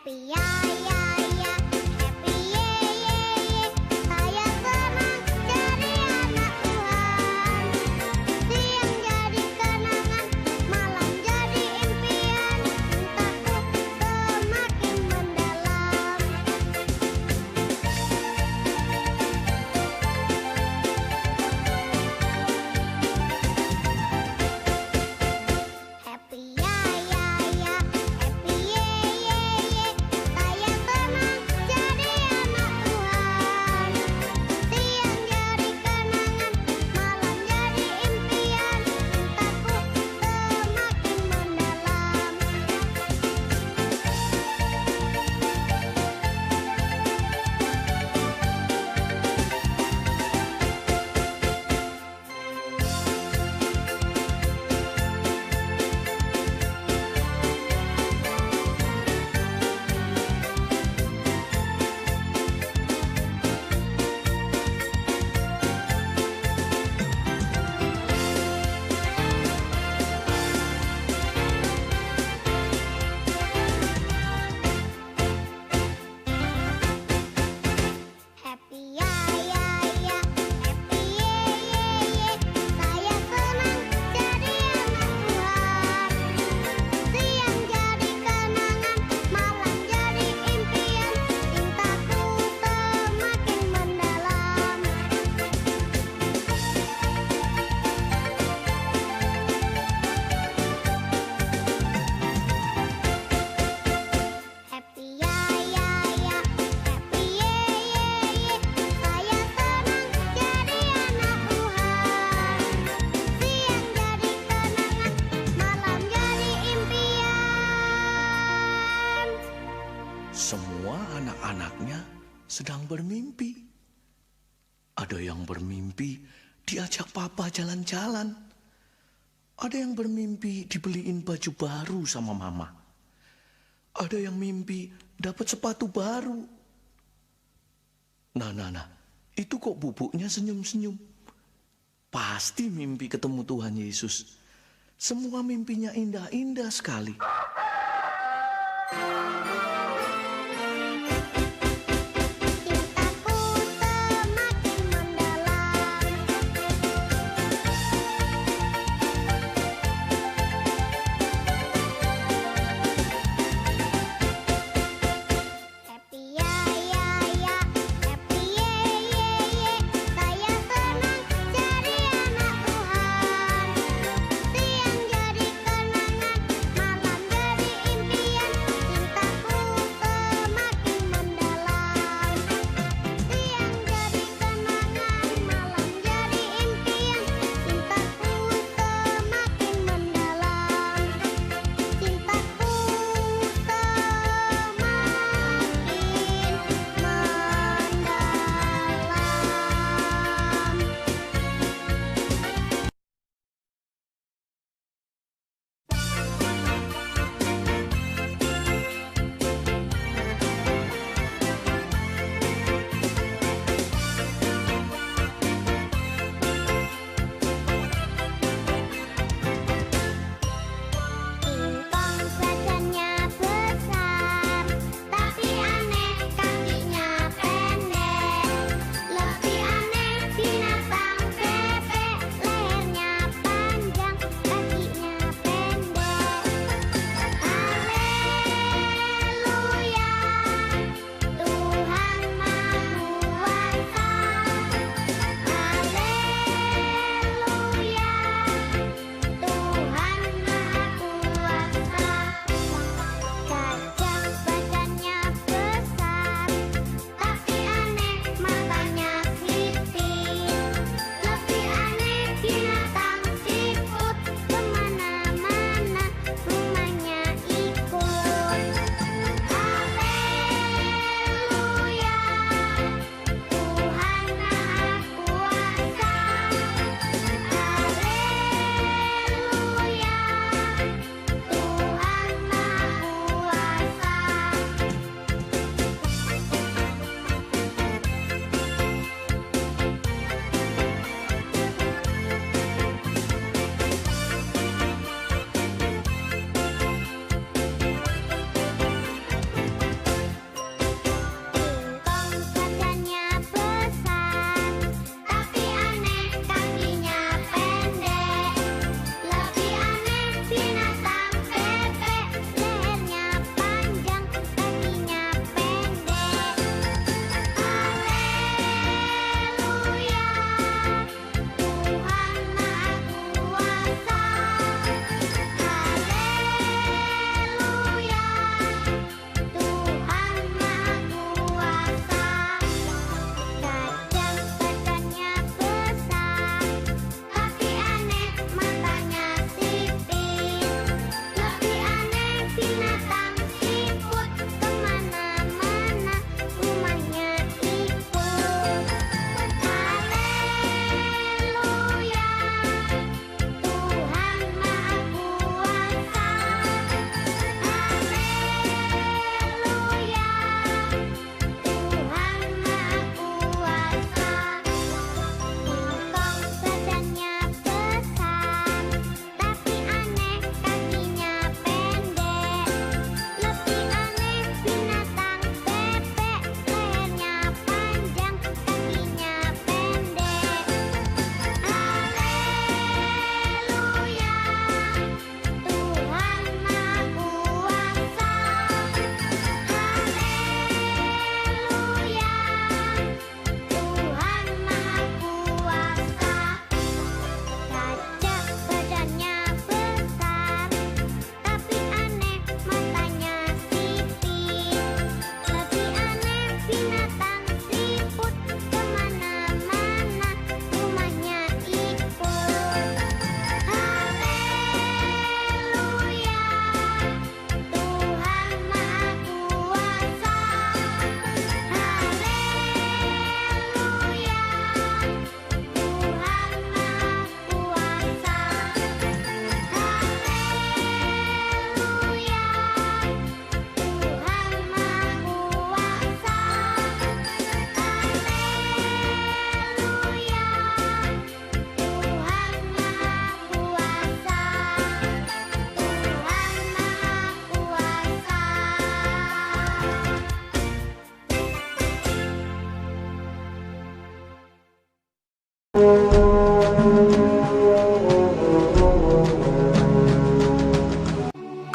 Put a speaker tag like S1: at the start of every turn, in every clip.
S1: Happy ya ya ya, happy ye ye ye. Saya senang jadi anak Tuhan. Siang jadi kenangan, malam jadi impian. Cintaku semakin mendalam. Happy ya ya ya, happy ye ye ye. Saya senang jadi anak Tuhan. Siang jadi kenangan, malam jadi impian. Cintaku semakin mendalam. Happy ya ya ya, happy ye ye ye. Saya senang jadi anak Tuhan. Siang jadi kenangan, malam jadi impian. Cintaku semakin mendalam. Happy ya ya ya, happy ye ye ye. Saya senang jadi anak Tuhan. Siang jadi kenangan, malam jadi impian.
S2: Semua anak-anaknya sedang bermimpi. Ada yang bermimpi diajak papa jalan-jalan. Ada yang bermimpi dibeliin baju baru sama mama. Ada yang mimpi dapat sepatu baru. Nah, itu kok bubuknya senyum-senyum. Pasti mimpi ketemu Tuhan Yesus. Semua mimpinya indah-indah sekali.
S1: Cintaku semakin mendalam. Happy ya ya ya, happy ye ye ye. Saya senang jadi anak Tuhan. Siang jadi kenangan, malam jadi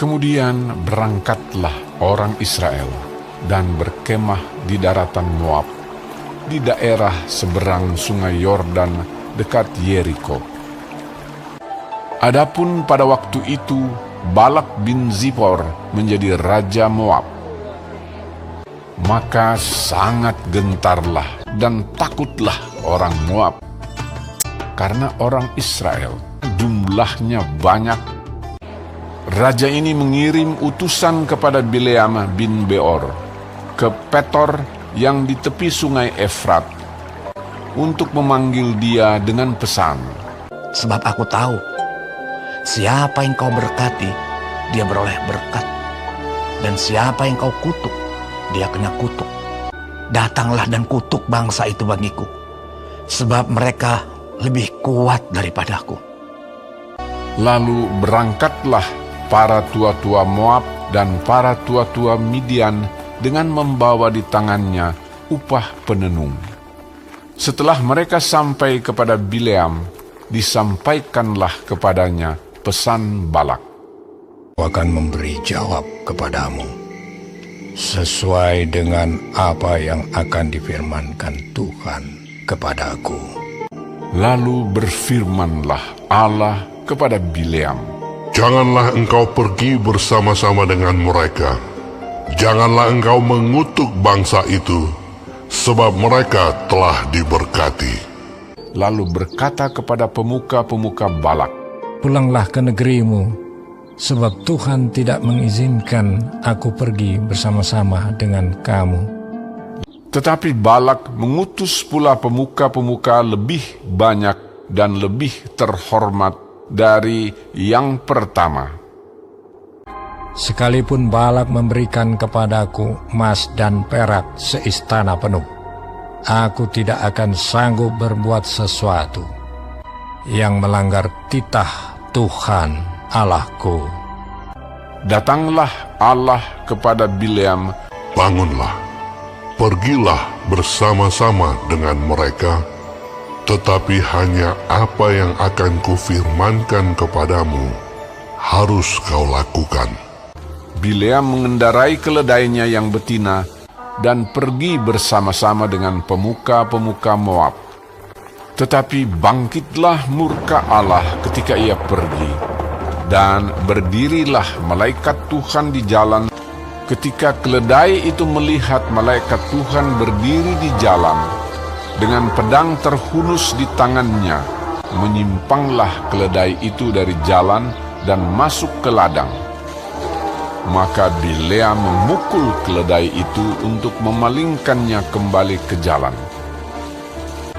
S3: Kemudian berangkatlah orang Israel dan berkemah di daratan Moab, di daerah seberang sungai Yordan dekat Yeriko. Adapun pada waktu itu Balak bin Zipor menjadi raja Moab. Maka sangat gentarlah dan takutlah orang Moab, karena orang Israel jumlahnya banyak. Raja ini mengirim utusan kepada Bileam bin Beor ke Petor yang di tepi sungai Efrat untuk memanggil dia dengan pesan,
S2: Sebab aku tahu, siapa yang kau berkati, dia beroleh berkat. Dan siapa yang kau kutuk, dia kena kutuk. Datanglah dan kutuk bangsa itu bagiku, sebab mereka lebih kuat daripadaku.
S3: Lalu berangkatlah para tua-tua Moab dan para tua-tua Midian dengan membawa di tangannya upah penenung. Setelah mereka sampai kepada Bileam, disampaikanlah kepadanya pesan Balak.
S4: Aku akan memberi jawab kepadamu sesuai dengan apa yang akan difirmankan Tuhan kepadaku.
S3: Lalu berfirmanlah Allah kepada Bileam,
S5: Janganlah engkau pergi bersama-sama dengan mereka. Janganlah engkau mengutuk bangsa itu, sebab mereka telah diberkati.
S3: lalu berkata kepada pemuka-pemuka Balak,
S4: Pulanglah ke negerimu, sebab Tuhan tidak mengizinkan aku pergi bersama-sama dengan kamu.
S3: Tetapi Balak mengutus pula pemuka-pemuka lebih banyak dan lebih terhormat dari yang pertama.
S4: Sekalipun Balak memberikan kepadaku emas dan perak seistana penuh, aku tidak akan sanggup berbuat sesuatu yang melanggar titah Tuhan Allahku.
S3: Datanglah Allah kepada Bileam,
S5: Bangunlah, pergilah bersama-sama dengan mereka, tetapi hanya apa yang akan kufirmankan kepadamu harus kau lakukan.
S3: Bileam mengendarai keledainya yang betina dan pergi bersama-sama dengan pemuka-pemuka Moab. Tetapi bangkitlah murka Allah ketika ia pergi, dan berdirilah malaikat Tuhan di jalan. Ketika keledai itu melihat malaikat Tuhan berdiri di jalan, dengan pedang terhunus di tangannya, menyimpanglah keledai itu dari jalan dan masuk ke ladang. Maka Bileam memukul keledai itu untuk memalingkannya kembali ke jalan.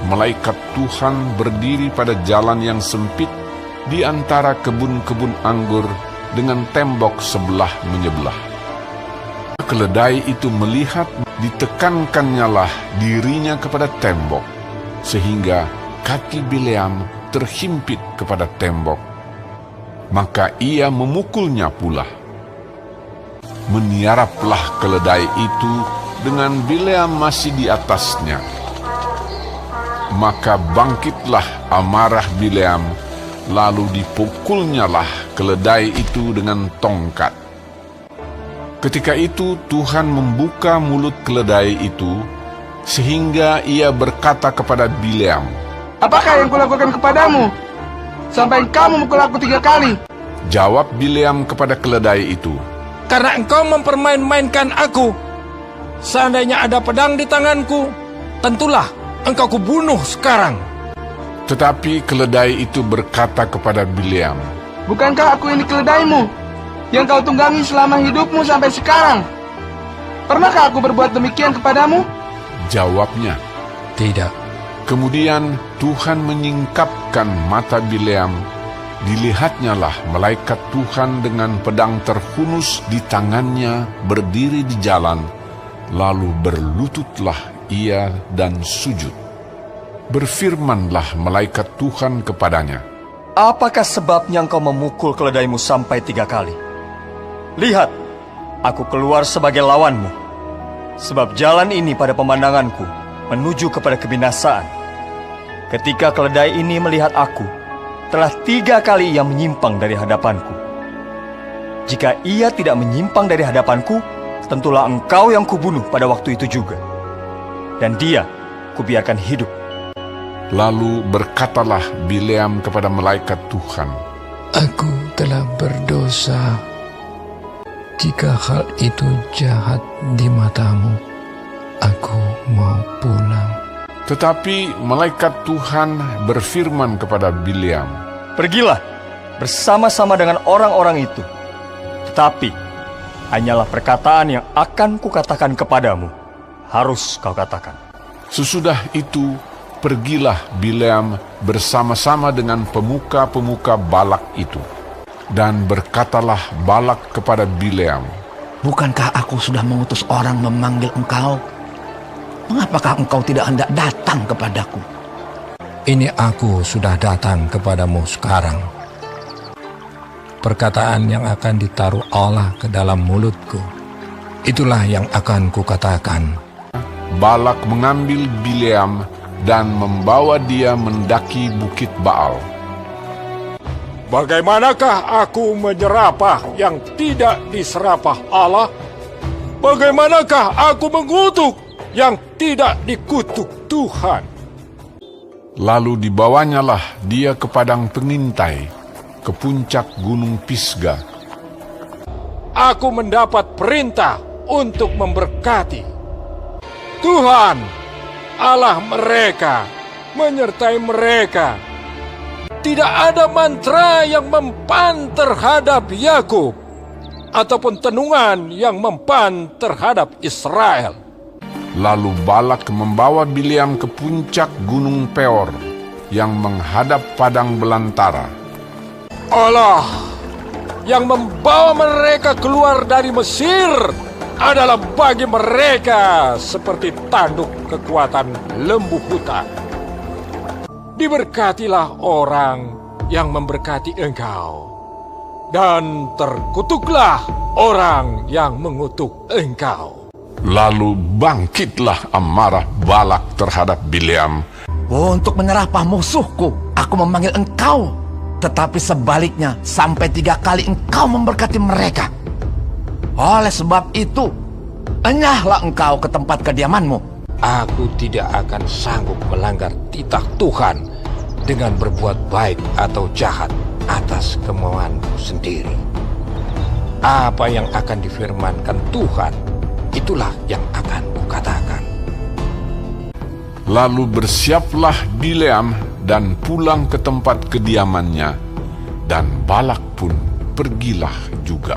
S3: Malaikat Tuhan berdiri pada jalan yang sempit di antara kebun-kebun anggur dengan tembok sebelah menyebelah. Keledai itu melihat ditekankannya dirinya kepada tembok, sehingga kaki Bileam terhimpit kepada tembok. Maka ia memukulnya pula. Meniaraplah keledai itu dengan Bileam masih di atasnya. Maka bangkitlah amarah Bileam, lalu dipukulnyalah keledai itu dengan tongkat. Ketika itu Tuhan membuka mulut keledai itu, sehingga ia berkata kepada Bileam,
S6: Apakah yang kulakukan kepadamu, sampai kamu memukul aku 3 kali?
S3: Jawab Bileam kepada keledai itu,
S4: Karena engkau mempermain-mainkan aku. Seandainya ada pedang di tanganku, tentulah engkau kubunuh sekarang.
S3: Tetapi keledai itu berkata kepada Bileam,
S6: Bukankah aku ini keledaimu, yang kau tunggangi selama hidupmu sampai sekarang? Pernahkah aku berbuat demikian kepadamu?
S3: Jawabnya,
S4: Tidak.
S3: kemudian Tuhan menyingkapkan mata Bileam. Dilihatnyalah malaikat Tuhan dengan pedang terhunus di tangannya berdiri di jalan, lalu berlututlah ia dan sujud. Berfirmanlah malaikat Tuhan kepadanya,
S7: Apakah sebabnya engkau memukul keledaimu sampai 3 kali? Lihat, aku keluar sebagai lawanmu, sebab jalan ini pada pemandanganku menuju kepada kebinasaan. Ketika keledai ini melihat aku, telah 3 kali ia menyimpang dari hadapanku. Jika ia tidak menyimpang dari hadapanku, tentulah engkau yang kubunuh pada waktu itu juga. Dan dia kubiarkan hidup.
S3: Lalu berkatalah Bileam kepada malaikat Tuhan,
S4: Aku telah berdosa. Jika hal itu jahat di matamu, aku mau pulang.
S3: Tetapi malaikat Tuhan berfirman kepada Bileam,
S7: Pergilah bersama-sama dengan orang-orang itu. Tetapi hanyalah perkataan yang akan kukatakan kepadamu, harus kau katakan.
S3: Sesudah itu pergilah Bileam bersama-sama dengan pemuka-pemuka Balak itu. Dan berkatalah Balak kepada Bileam,
S2: Bukankah aku sudah mengutus orang memanggil engkau? Mengapakah engkau tidak hendak datang kepadaku?
S4: Ini aku sudah datang kepadamu sekarang. Perkataan yang akan ditaruh Allah ke dalam mulutku, itulah yang akan kukatakan.
S3: Balak mengambil Bileam dan membawa dia mendaki bukit Baal.
S8: Bagaimanakah aku menyerapah yang tidak diserapah Allah? Bagaimanakah aku mengutuk yang tidak dikutuk Tuhan?
S3: Lalu dibawanyalah dia ke padang pengintai, ke puncak gunung Pisga.
S8: Aku mendapat perintah untuk memberkati. Tuhan, Allah mereka, menyertai mereka. Tidak ada mantra yang mempan terhadap Yakub, ataupun tenungan yang mempan terhadap Israel.
S3: Lalu Balak membawa Bileam ke puncak gunung Peor yang menghadap padang belantara.
S8: Allah yang membawa mereka keluar dari Mesir adalah bagi mereka seperti tanduk kekuatan lembu hutan. Diberkatilah orang yang memberkati engkau, dan terkutuklah orang yang mengutuk engkau.
S3: Lalu bangkitlah amarah Balak terhadap Bileam.
S2: Untuk menyerapah musuhku, aku memanggil engkau. Tetapi sebaliknya, sampai 3 kali engkau memberkati mereka. Oleh sebab itu, enyahlah engkau ke tempat kediamanmu.
S4: Aku tidak akan sanggup melanggar titah Tuhan dengan berbuat baik atau jahat atas kemauanku sendiri. Apa yang akan difirmankan Tuhan, itulah yang akan kukatakan.
S3: Lalu bersiaplah Bileam dan pulang ke tempat kediamannya, dan Balak pun pergilah juga.